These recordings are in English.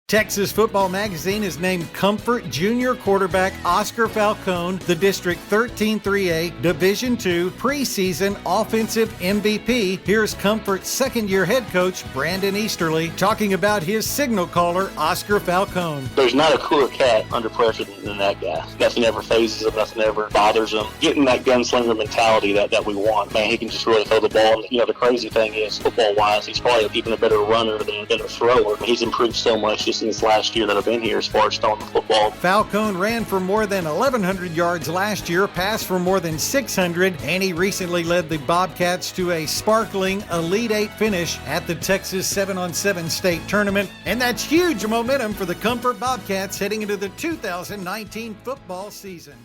Texas Football Magazine has named Comfort junior quarterback Oscar Falcone the District 13-3A Division II preseason offensive MVP. Here's Comfort's second-year head coach Brandon Easterly talking about his signal caller, Oscar Falcone. There's not a cooler cat under pressure than that guy. Nothing ever phases him, nothing ever bothers him. Getting that gunslinger mentality that we want. Man, he can just really throw the ball. And, the crazy thing is, football-wise, he's probably even a better runner than a thrower. He's improved so much just in this last year that I've been here as far as throwing the football. Falcone ran for more than 1,100 yards last year, passed for more than 600, and he recently led the Bobcats to a sparkling Elite Eight finish at the Texas 7-on-7 state tournament. And that's huge momentum for the Comfort Bobcats heading into the 2019 football season.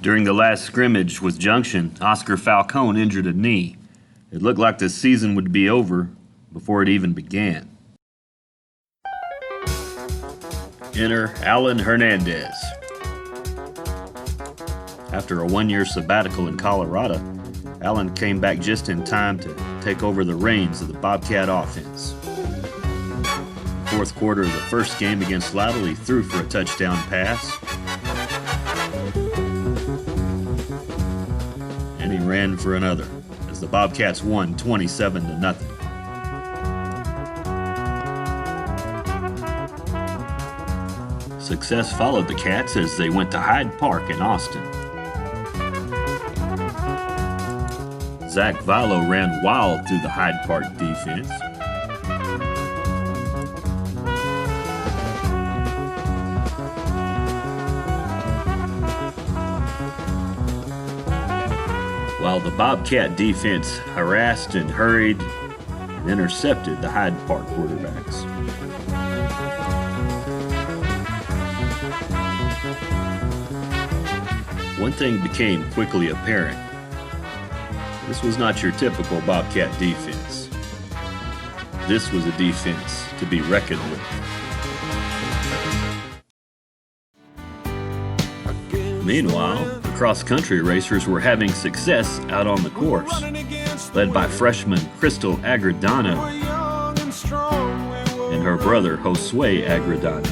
During the last scrimmage with Junction, Oscar Falcone injured a knee. It looked like the season would be over before it even began. Enter Alan Hernandez. After a one-year sabbatical in Colorado, Alan came back just in time to take over the reins of the Bobcat offense. Fourth quarter of the first game against Lytle, he threw for a touchdown pass. And he ran for another as the Bobcats won 27-0. Success followed the Cats as they went to Hyde Park in Austin. Zach Vilo ran wild through the Hyde Park defense. While the Bobcat defense harassed and hurried and intercepted the Hyde Park quarterbacks. One thing became quickly apparent. This was not your typical Bobcat defense. This was a defense to be reckoned with. Meanwhile, the cross-country racers were having success out on the course, led by freshman Crystal Agredano and her brother Josue Agredano.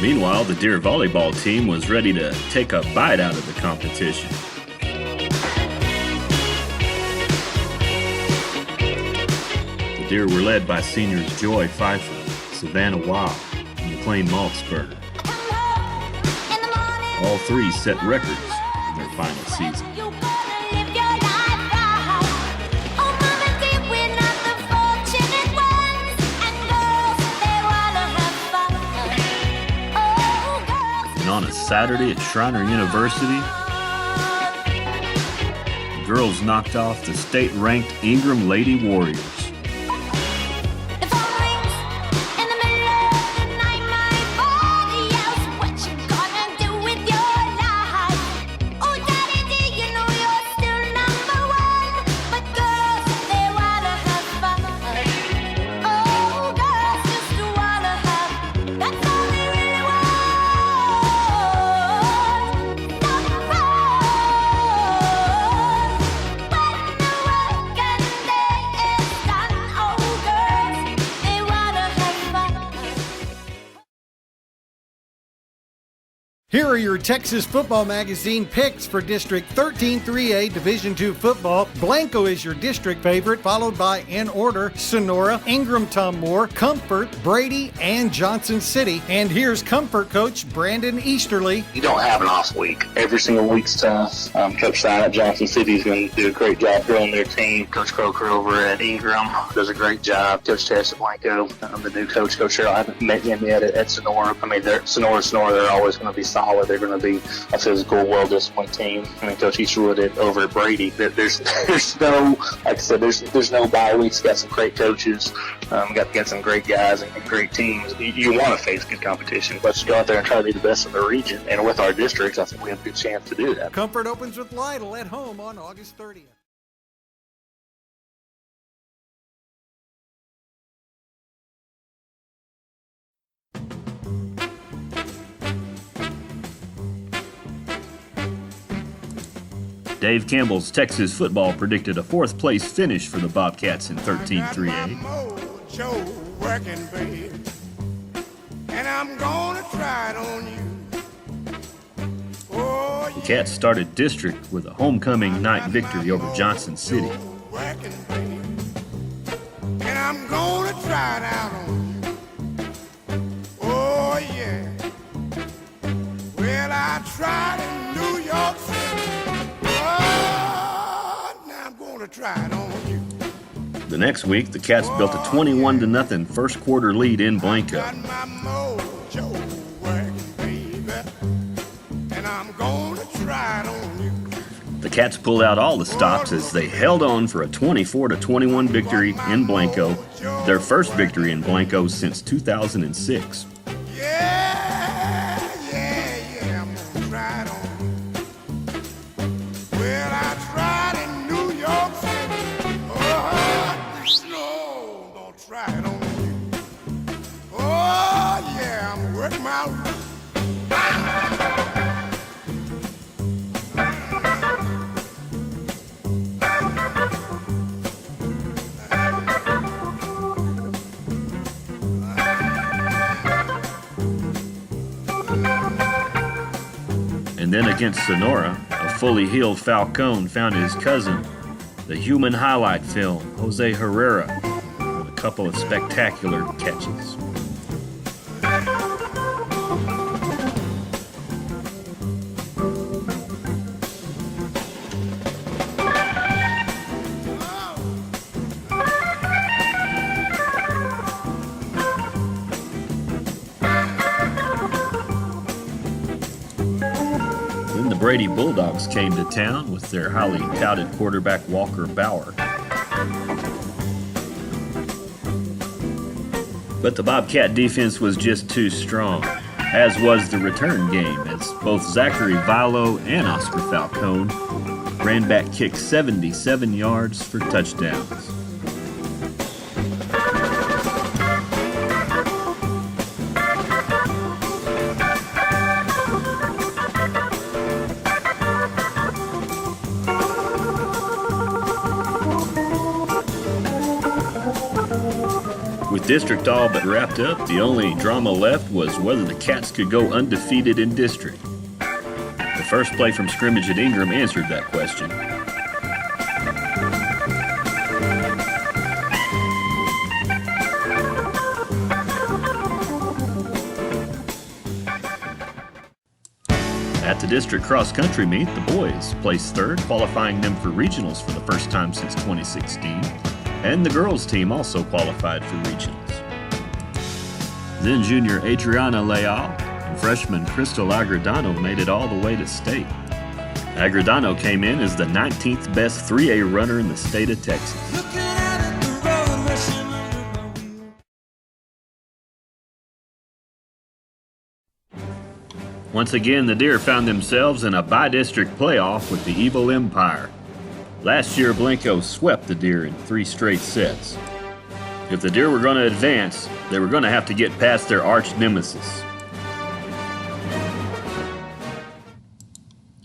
Meanwhile, the Deer volleyball team was ready to take a bite out of the competition. The Deer were led by seniors Joy Pfeiffer, Savannah Wild, and McLean Maltzberger. All three set records in their final season. On a Saturday at Schreiner University, the girls knocked off the state-ranked Ingram Lady Warriors. Here are your Texas Football Magazine picks for District 13-3A Division II football. Blanco is your district favorite, followed by, in order, Sonora, Ingram-Tom Moore, Comfort, Brady, and Johnson City. And here's Comfort coach Brandon Easterly. You don't have an off week. Every single week's tough. Coach Stein at Johnson City is going to do a great job growing their team. Coach Croker over at Ingram does a great job. Coach Tess at Blanco, the new coach, Coach Sherrill. I haven't met him yet at Sonora. I mean, Sonora, they're always going to be solid. They're going to be a physical, well-disciplined team. I mean, Coach Easterwood over at Brady. There's no, like I said, there's no bye weeks. Got some great coaches. Got some great guys and great teams. You want to face good competition. Let's go out there and try to be the best in the region. And with our districts, I think we have a good chance to do that. Comfort opens with Lytle at home on August 30th. Dave Campbell's Texas Football predicted a fourth-place finish for the Bobcats in 13-3A. Working, baby, and I'm gonna try it on you. Oh, The Cats started district with a homecoming night victory over Johnson City. Working, baby, and I'm gonna try it out on you. Oh yeah. Well, I tried in New York City. Oh, now I'm gonna try it on you. The next week, the Cats built a 21-0 first quarter lead in Blanco. Got my mojo working, baby, and I'm gonna try it on you. The Cats pulled out all the stops as they held on for a 24-21 victory in Blanco, their first victory in Blanco since 2006. Yeah, I'm gonna try it on you. Well, I tried in New York City. Oh, no, I'm gonna try it on you. Oh, yeah, I'm working my way. And then against Sonora, a fully healed Falcone found his cousin, the human highlight film, Jose Herrera, with a couple of spectacular catches. Then the Brady Bulldogs came to town with their highly touted quarterback Walker Bauer. But the Bobcat defense was just too strong, as was the return game, as both Zachary Vilo and Oscar Falcone ran back kick 77 yards for touchdowns. With district all but wrapped up, the only drama left was whether the Cats could go undefeated in district. The first play from scrimmage at Ingram answered that question. At the district cross-country meet, the boys placed third, qualifying them for regionals for the first time since 2016. And the girls' team also qualified for regionals. Then junior Adriana Leal and freshman Crystal Agredano made it all the way to state. Agredano came in as the 19th best 3A runner in the state of Texas. Once again, the Deer found themselves in a bi-district playoff with the Evil Empire. Last year, Blanco swept the Deer in 3 straight sets. If the Deer were going to advance, they were going to have to get past their arch nemesis.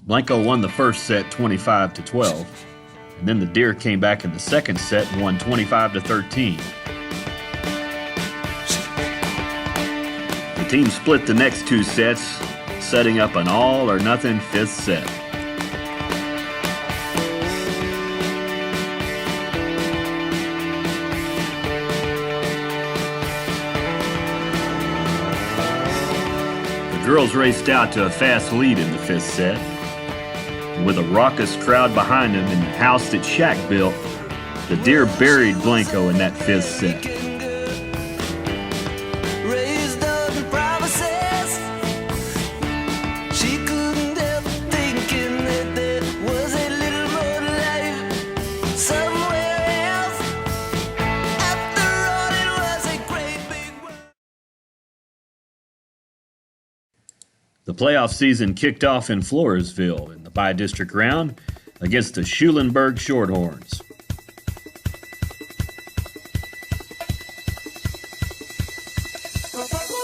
Blanco won the first set 25-12, and then the Deer came back in the second set and won 25-13. The team split the next 2 sets, setting up an all-or-nothing 5th set. The girls raced out to a fast lead in the 5th set. And with a raucous crowd behind them in the house that Shaq built, the Deer buried Blanco in that 5th set. The playoff season kicked off in Floresville in the bi-district round against the Schulenburg Shorthorns.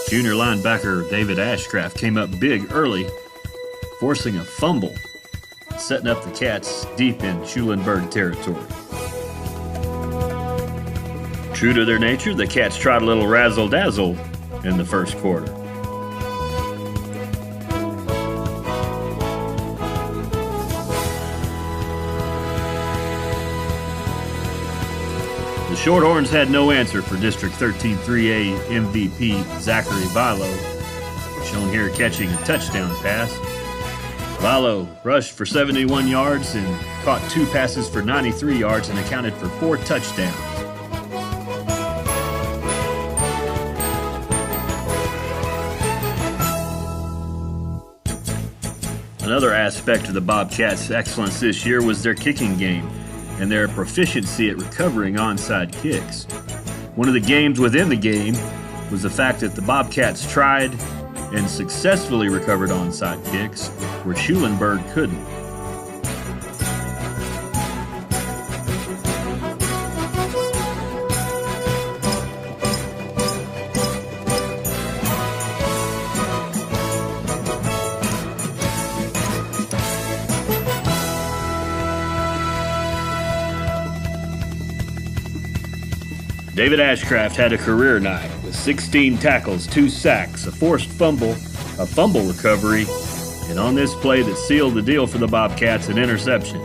Junior linebacker David Ashcraft came up big early, forcing a fumble. setting up the Cats deep in Schulenburg territory. True to their nature, the Cats tried a little razzle-dazzle in the first quarter. The Shorthorns had no answer for District 13 3A MVP Zachary Vilo, shown here catching a touchdown pass. Vilo rushed for 71 yards and caught 2 passes for 93 yards and accounted for 4 touchdowns. Another aspect of the Bobcats' excellence this year was their kicking game and their proficiency at recovering onside kicks. One of the games within the game was the fact that the Bobcats tried and successfully recovered onside kicks where Schulenburg couldn't. David Ashcraft had a career night with 16 tackles, 2 sacks, a forced fumble, a fumble recovery, and on this play that sealed the deal for the Bobcats, an interception.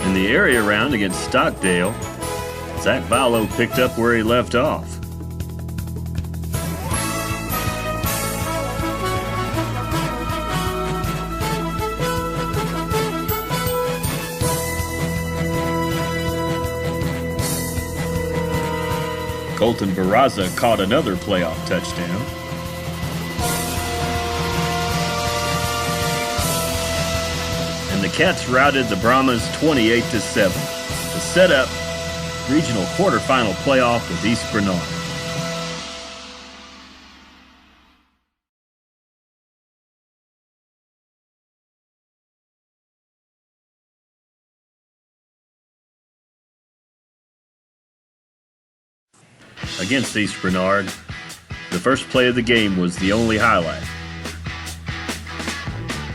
In the area round against Stockdale, Zach Vilo picked up where he left off. Colton Barraza caught another playoff touchdown. And the Cats routed the Brahmas 28-7 to set up regional quarterfinal playoff with East Bernard. Against East Bernard, the first play of the game was the only highlight.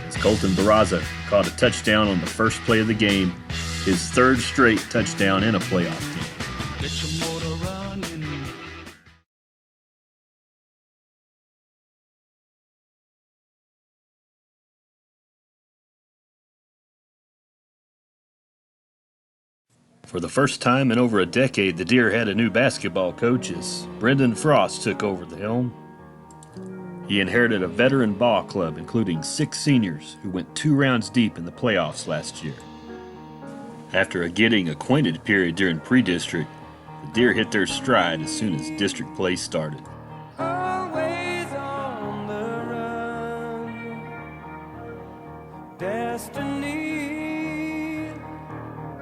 As Colton Barraza caught a touchdown on the first play of the game, his 3rd straight touchdown in a playoff game. Get your motor running. For the first time in over a decade, the Deer had a new basketball coach as Brendan Frost took over the helm. He inherited a veteran ball club, including 6 seniors who went 2 rounds deep in the playoffs last year. After a getting acquainted period during pre-district, the Deer hit their stride as soon as district play started. Always on the run. Destiny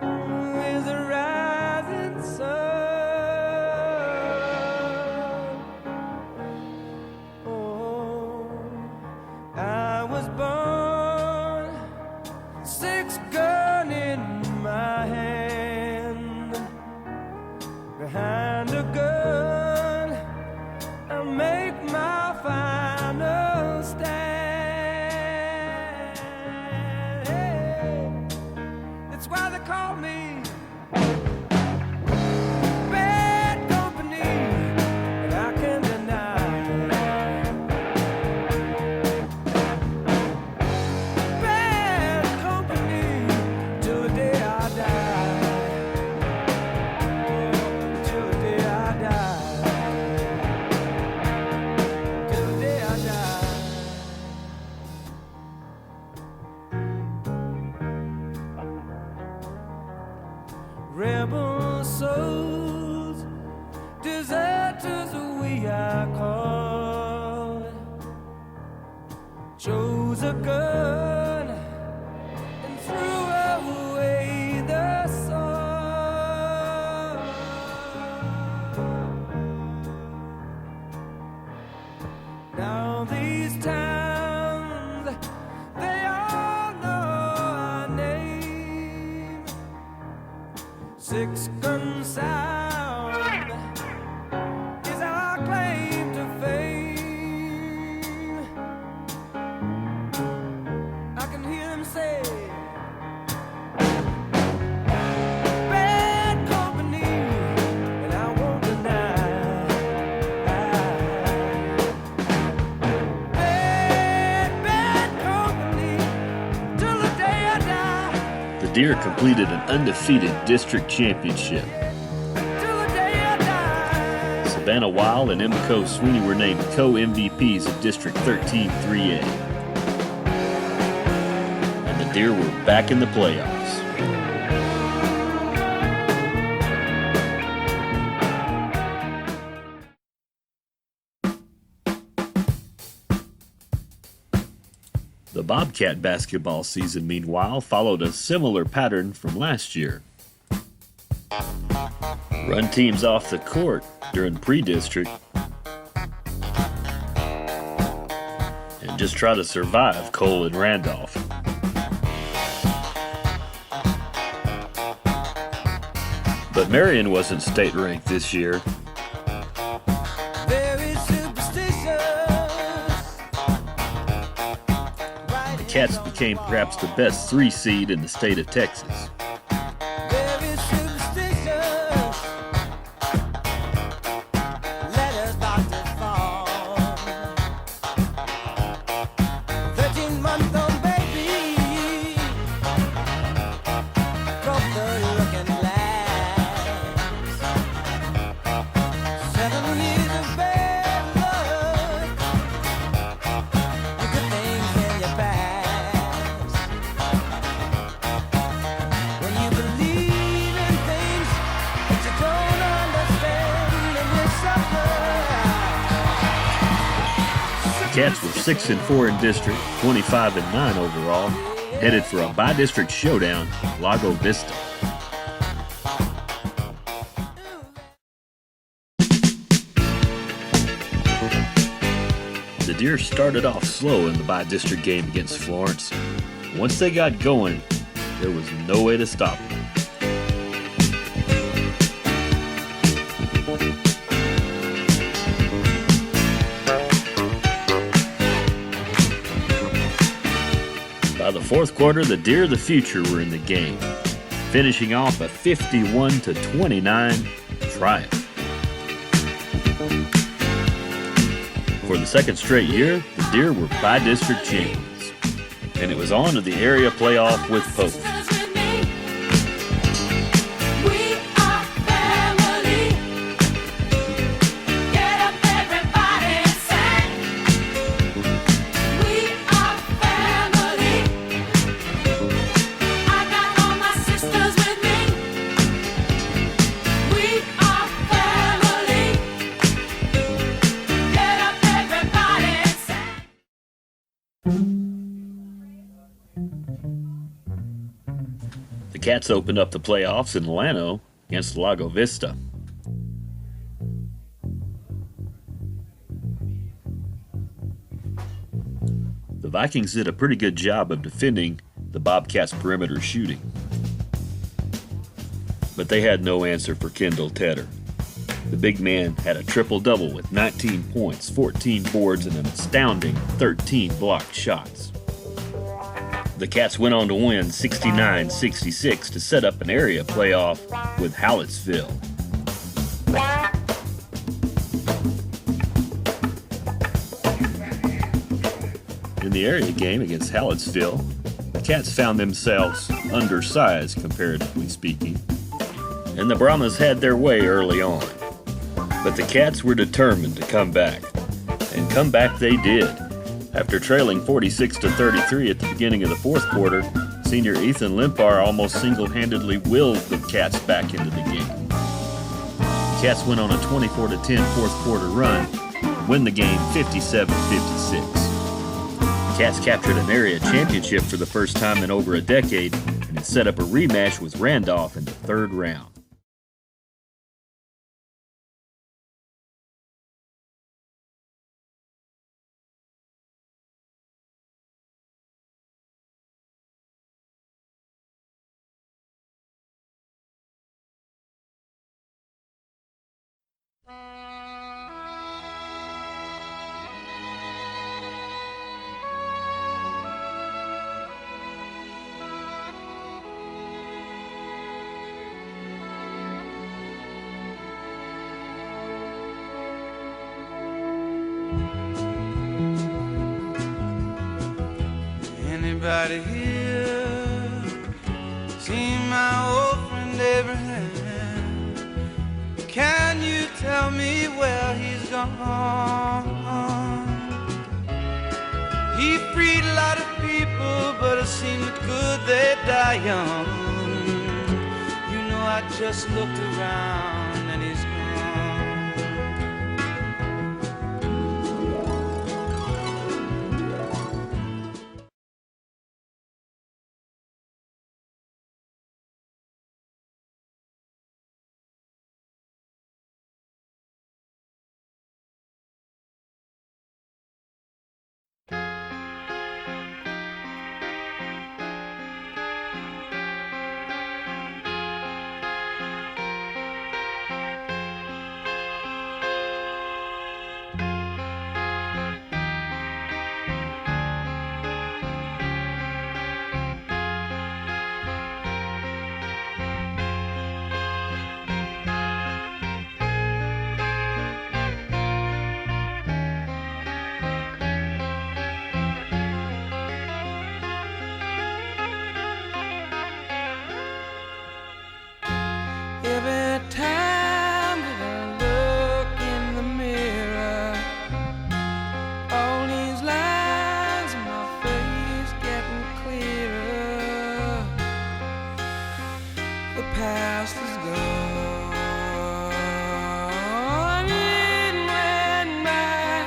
is a rising sun. Oh, I was born, 6 gun in my hand, behind a gun was a gun and threw away the sun. Now these towns, they all know our name. Six gun sound is our claim to fame. I can hear them say, bad company, and I won't deny. Bad company, till the day I die. The Deer completed an undefeated district championship. Till the day I die. Savannah Wild and Emco Sweeney were named co-MVPs of District 13 3A. And the Deer were back in the playoffs. The Bobcat basketball season, meanwhile, followed a similar pattern from last year. Run teams off the court during pre-district and just try to survive Cole and Randolph. But Marion wasn't state ranked this year. Very superstitious. The Cats became perhaps the best 3 seed in the state of Texas. Very superstitious. Let us about to fall. 13-month-old baby broke the looking glass. 7 years of bad luck. The good things in your past. When you believe in things that you don't understand and you suffer. The Cats were 6-4 in district, 25-9 overall, headed for a bi-district showdown at Lago Vista. The Deer started off slow in the bi-district game against Florence. Once they got going, there was no way to stop them. By the fourth quarter, the Deer of the future were in the game, finishing off a 51-29 triumph. For the second straight year, the Deer were bi-district champions, and it was on to the area playoff with Pope. The Cats opened up the playoffs in Llano against Lago Vista. The Vikings did a pretty good job of defending the Bobcats' perimeter shooting, but they had no answer for Kendall Tedder. The big man had a triple-double with 19 points, 14 boards, and an astounding 13 blocked shots. The Cats went on to win 69-66 to set up an area playoff with Hallettsville. In the area game against Hallettsville, the Cats found themselves undersized, comparatively speaking, and the Brahmas had their way early on. But the Cats were determined to come back, and come back they did. After trailing 46-33 at the beginning of the fourth quarter, senior Ethan Limpar almost single-handedly willed the Cats back into the game. The Cats went on a 24-10 fourth quarter run, win the game 57-56. The Cats captured an area championship for the first time in over a decade and had set up a rematch with Randolph in the third round. Anybody here seen my old friend Abraham? Can you tell me where he's gone? He freed a lot of people, but it seemed good they die young. You know, I just looked around and he's gone. Every time that I look in the mirror, all these lines in my face getting clearer. The past is gone, it went by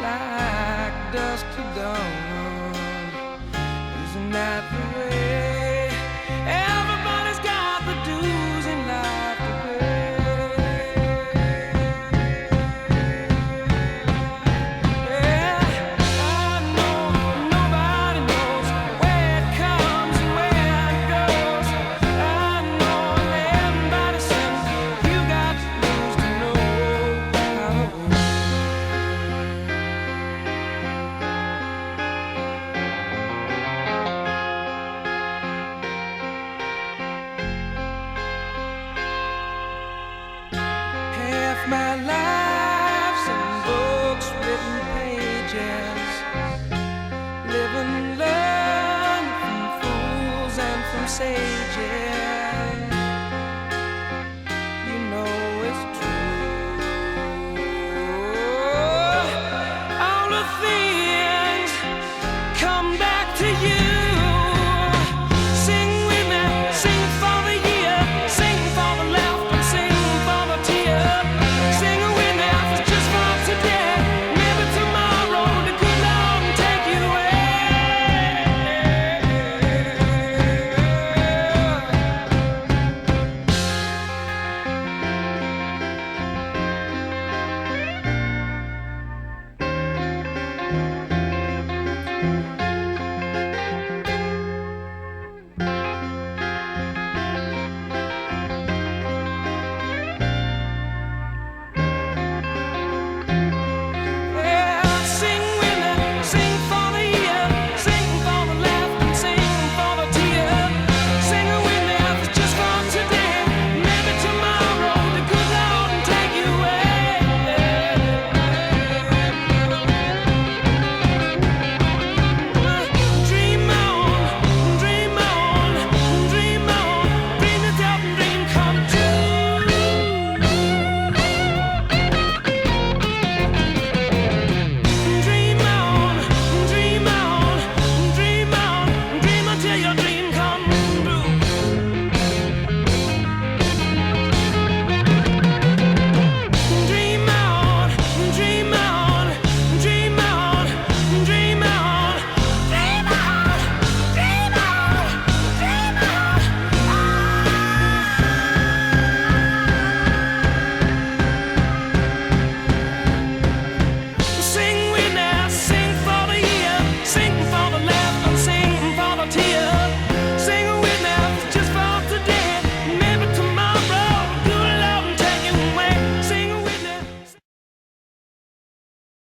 like dusk to dawn. Isn't that the way? Everybody's got the dues in life to pay. Yeah, I know nobody knows where it comes and where it goes. I know everybody says you got to lose to know how to win. Half my life's in books, written pages. Live and learn from fools and from sages.